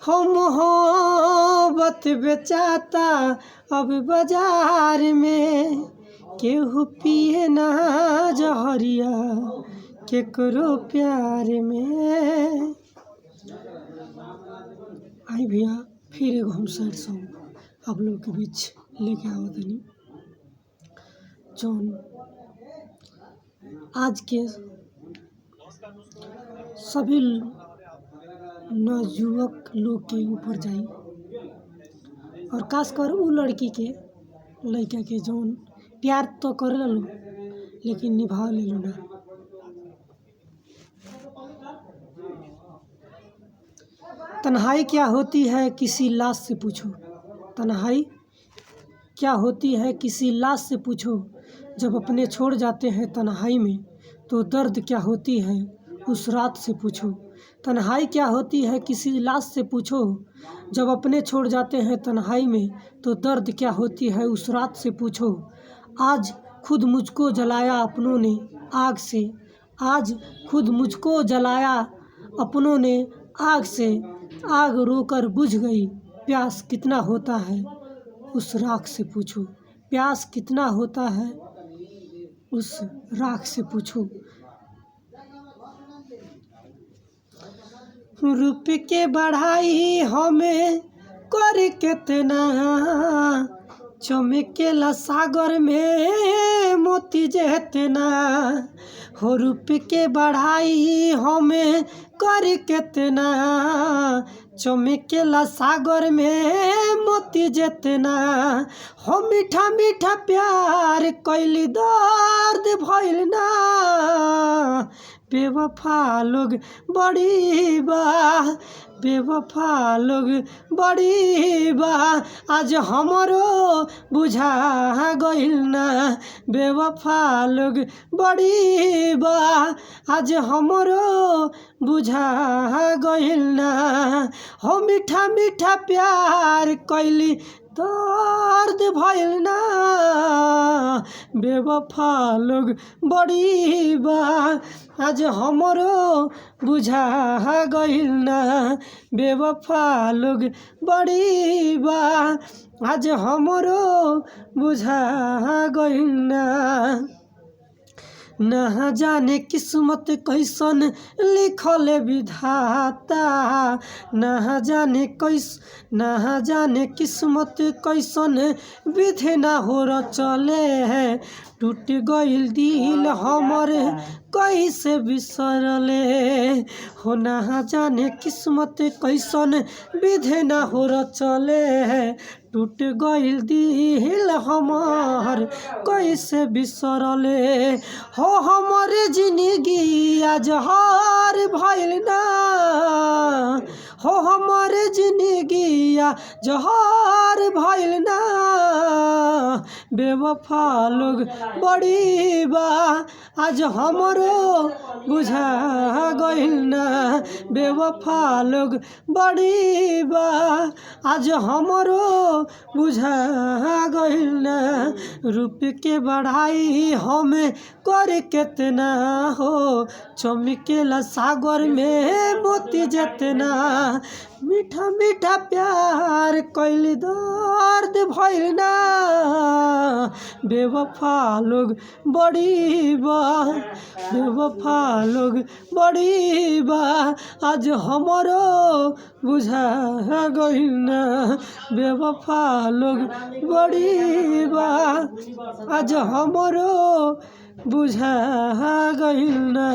हो मोहब्बत बेचाता अब बाजार में, केहू पिए ना जहरिया केकरो प्यार में। आई भैया फिर एगो हम सैड सॉन्ग आप लोग के बीच लेके आओ तनी, जौन आज के सभी नवयुवक लोग के ऊपर जाई, और खासकर उ लड़की के लड़का के जौन प्यार तो कर लो लेकिन निभा ले लो ना। तन्हाई क्या होती है किसी लाश से पूछो, तन्हाई क्या होती है किसी लाश से पूछो, जब अपने छोड़ जाते हैं तन्हाई में तो दर्द क्या होती है उस रात से पूछो। तन्हाई क्या होती है किसी लाश से पूछो, जब अपने छोड़ जाते हैं तन्हाई में तो दर्द क्या होती है उस रात से पूछो। आज खुद मुझको जलाया अपनों ने आग से, आज खुद मुझको जलाया अपनों ने आग से, आग रोकर बुझ गई, प्यास कितना होता है उस राख से पूछो। प्यास कितना होता है उस राख से पूछो। रूप के बढ़ाई हमें कर कितना, चमकेला सागर में मोती जेतना। हो रूप के बढ़ाई हमें कर कितना, चमकेला सागर में मोती जेतना। हो मीठा मीठा प्यार कैली दर्द भइल ना, बेवफा लोग बड़ी बा, बेवफा लोग बड़ी बा, आज हमरो बुझा गइल ना। बेवफा लोग बड़ी बा, आज हमरो बुझा गइल ना। हो मीठा मीठा प्यार कैली दर्द भइल ना, बेवफा लोग बड़ी बा, आज हमरो बुझा गइल ना। बेवफा लोग बड़ी बा, आज हमरो बुझा गइल ना। ना जाने किस्मत कैसन लिखल विधाता, ना जाने किस्मत कैसन विधि ना हो रचले है। टूट गइल दिल हमर कैसे बिसरले, हो ना जाने किस्मत कैसन विधि ना हो रचले है। टूट गइल दिल हमार कैसे बिसरले। हो हमर जिंदगी आज हार भइल ना, हो हमर जिंदगी आज हार भइल ना। बेवफा लोग बड़ी बा, आज हमरो बुझा गइल ना। बेवफा लोग बड़ी बा, आज हमरो बुझा गइल ना। रूप के बढ़ाई हमें कर कितना, हो चमकेला सागर में मोती जेतना। मीठा मीठा प्यार कैली दर्द भइल ना, बेवफा लोग बड़ी बा, बेवफा लोग बड़ी बा, आज हमरो बुझा गइल ना। बेवफा लोग बड़ी बा, आज हमरो बुझा गइल ना।